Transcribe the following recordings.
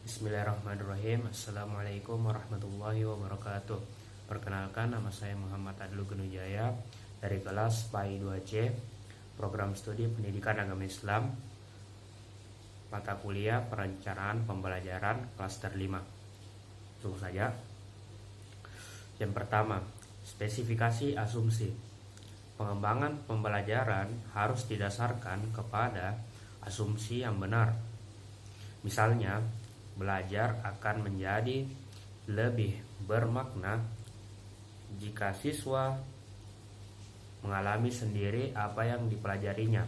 Bismillahirrahmanirrahim. Assalamualaikum warahmatullahi wabarakatuh. Perkenalkan, nama saya Muhammad Adlu Genujaya dari kelas PAI 2C, Program Studi Pendidikan Agama Islam, mata kuliah Perencanaan Pembelajaran Klaster 5. Langsung saja. Yang pertama, spesifikasi asumsi. Pengembangan pembelajaran harus didasarkan kepada asumsi yang benar. Misalnya, belajar akan menjadi lebih bermakna jika siswa mengalami sendiri apa yang dipelajarinya.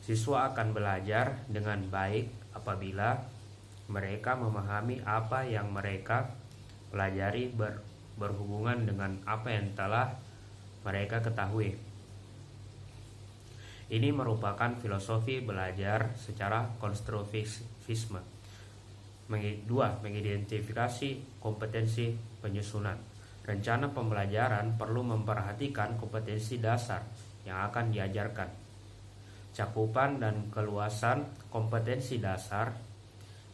Siswa akan belajar dengan baik apabila mereka memahami apa yang mereka pelajari berhubungan dengan apa yang telah mereka ketahui. Ini merupakan filosofi belajar secara konstruktivisme. 2. Mengidentifikasi kompetensi penyusunan. Rencana pembelajaran perlu memperhatikan kompetensi dasar yang akan diajarkan. Cakupan dan keluasan kompetensi dasar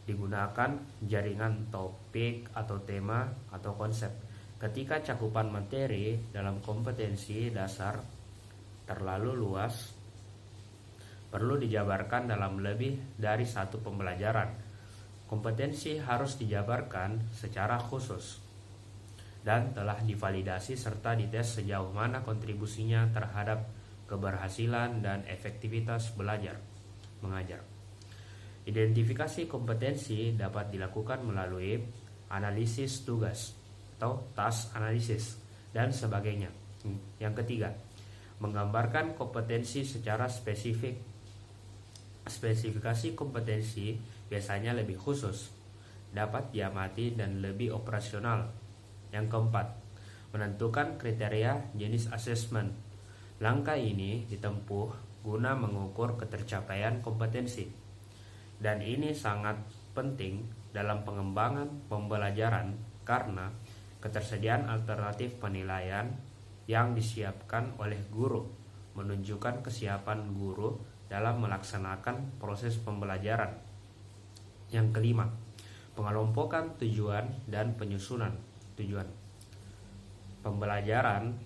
digunakan jaringan topik atau tema atau konsep. Ketika cakupan materi dalam kompetensi dasar terlalu luas, perlu dijabarkan dalam lebih dari satu pembelajaran. Kompetensi harus dijabarkan secara khusus dan telah divalidasi serta dites sejauh mana kontribusinya terhadap keberhasilan dan efektivitas mengajar. Identifikasi kompetensi dapat dilakukan melalui analisis tugas atau task analysis dan sebagainya. Yang ketiga, menggambarkan kompetensi secara spesifik. Spesifikasi kompetensi biasanya lebih khusus, dapat diamati dan lebih operasional. Yang keempat, menentukan kriteria jenis asesmen. Langkah ini ditempuh guna mengukur ketercapaian kompetensi, dan ini sangat penting dalam pengembangan pembelajaran karena ketersediaan alternatif penilaian yang disiapkan oleh guru menunjukkan kesiapan guru dalam melaksanakan proses pembelajaran. Yang kelima, pengelompokan tujuan dan penyusunan tujuan pembelajaran.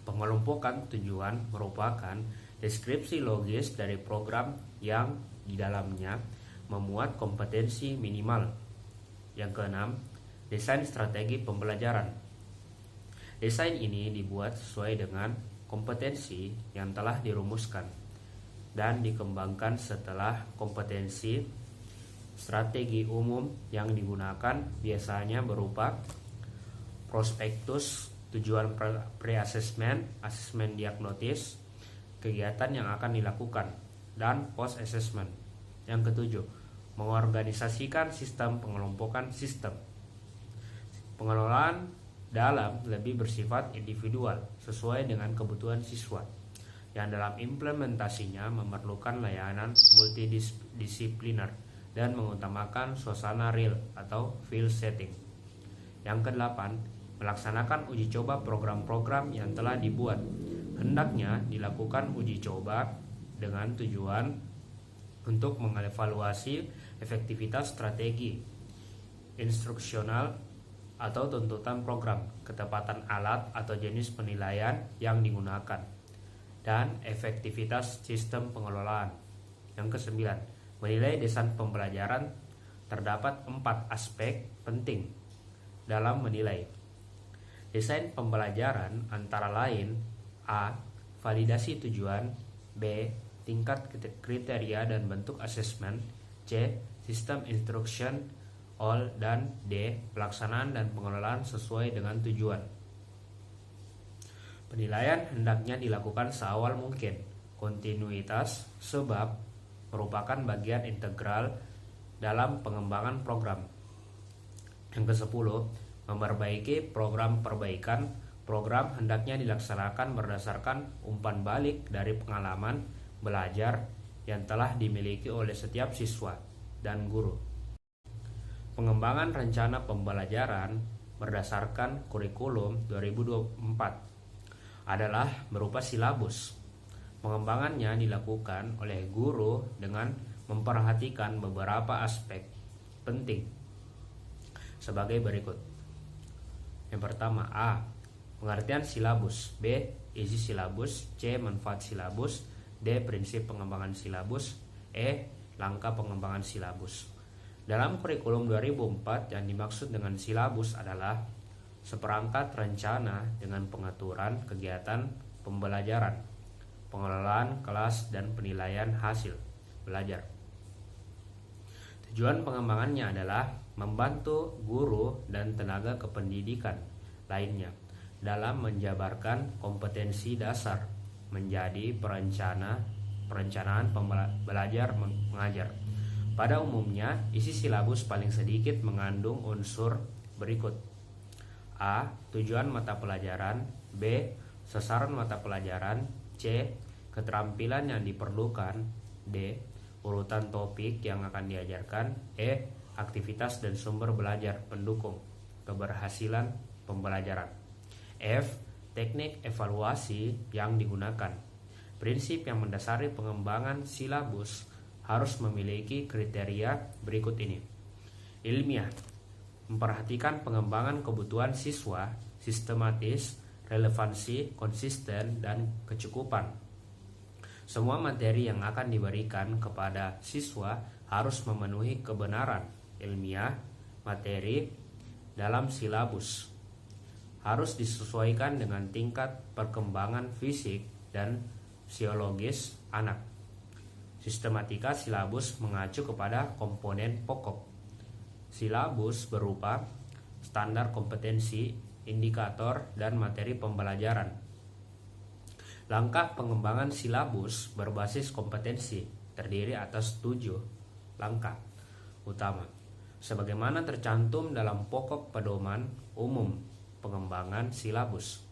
Pengelompokan tujuan merupakan deskripsi logis dari program yang di dalamnya memuat kompetensi minimal. Yang keenam, desain strategi pembelajaran. Desain ini dibuat sesuai dengan kompetensi yang telah dirumuskan dan dikembangkan setelah kompetensi. Strategi umum yang digunakan biasanya berupa prospektus, tujuan pre-assessment, asesmen diagnotis, kegiatan yang akan dilakukan, dan post-assessment. Yang ketujuh, mengorganisasikan sistem pengelompokan sistem. Pengelolaan dalam lebih bersifat individual sesuai dengan kebutuhan siswa, yang dalam implementasinya memerlukan layanan multidisipliner dan mengutamakan suasana real atau field setting. Yang kedelapan, melaksanakan uji coba program-program yang telah dibuat. Hendaknya dilakukan uji coba dengan tujuan untuk mengevaluasi efektivitas strategi instruksional atau tuntutan program, ketepatan alat atau jenis penilaian yang digunakan, dan efektivitas sistem pengelolaan. Yang kesembilan, menilai desain pembelajaran. Terdapat 4 aspek penting dalam menilai desain pembelajaran, antara lain: A. Validasi tujuan, B. Tingkat kriteria dan bentuk asesmen, C. Sistem instruction, dan D. Pelaksanaan dan pengelolaan sesuai dengan tujuan. Penilaian hendaknya dilakukan seawal mungkin. Kontinuitas sebab merupakan bagian integral dalam pengembangan program. Yang ke-10, memperbaiki program perbaikan. Program hendaknya dilaksanakan berdasarkan umpan balik dari pengalaman belajar yang telah dimiliki oleh setiap siswa dan guru. Pengembangan rencana pembelajaran berdasarkan kurikulum 2024 adalah berupa silabus. Pengembangannya dilakukan oleh guru dengan memperhatikan beberapa aspek penting sebagai berikut. Yang pertama, A. Pengertian silabus. B. Isi silabus. C. Manfaat silabus. D. Prinsip pengembangan silabus. E. Langkah pengembangan silabus. Dalam kurikulum 2004, yang dimaksud dengan silabus adalah seperangkat rencana dengan pengaturan kegiatan pembelajaran, pengelolaan kelas, dan penilaian hasil belajar. Tujuan pengembangannya adalah membantu guru dan tenaga kependidikan lainnya dalam menjabarkan kompetensi dasar menjadi perencanaan belajar mengajar. Pada umumnya, isi silabus paling sedikit mengandung unsur berikut. A. Tujuan mata pelajaran. B. Sasaran mata pelajaran. C. Keterampilan yang diperlukan. D. Urutan topik yang akan diajarkan. E. Aktivitas dan sumber belajar pendukung keberhasilan pembelajaran. F. Teknik evaluasi yang digunakan. Prinsip yang mendasari pengembangan silabus harus memiliki kriteria berikut ini. Ilmiah, memperhatikan pengembangan kebutuhan siswa, sistematis, relevansi, konsisten, dan kecukupan. Semua materi yang akan diberikan kepada siswa harus memenuhi kebenaran ilmiah materi dalam silabus. Harus disesuaikan dengan tingkat perkembangan fisik dan psikologis anak. Sistematika silabus mengacu kepada komponen pokok. Silabus berupa standar kompetensi, indikator, dan materi pembelajaran. Langkah pengembangan silabus berbasis kompetensi terdiri atas 7 langkah utama, sebagaimana tercantum dalam pokok pedoman umum pengembangan silabus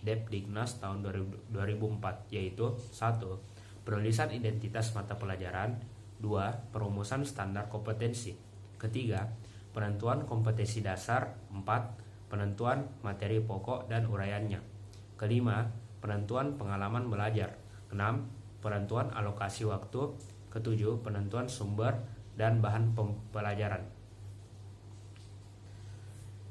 Depdiknas tahun 2004, yaitu 1. Penulisan identitas mata pelajaran. 2. Perumusan standar kompetensi. Ketiga, penentuan kompetensi dasar. 4. Penentuan materi pokok dan uraiannya. Kelima, penentuan pengalaman belajar. 6. Penentuan alokasi waktu. Ketujuh, penentuan sumber dan bahan pembelajaran.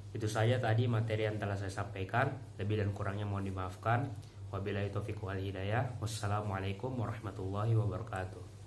Itu saja tadi materi yang telah saya sampaikan. Lebih dan kurangnya mohon dimaafkan. Wabillahi taufiq wal hidayah. Wassalamualaikum warahmatullahi wabarakatuh.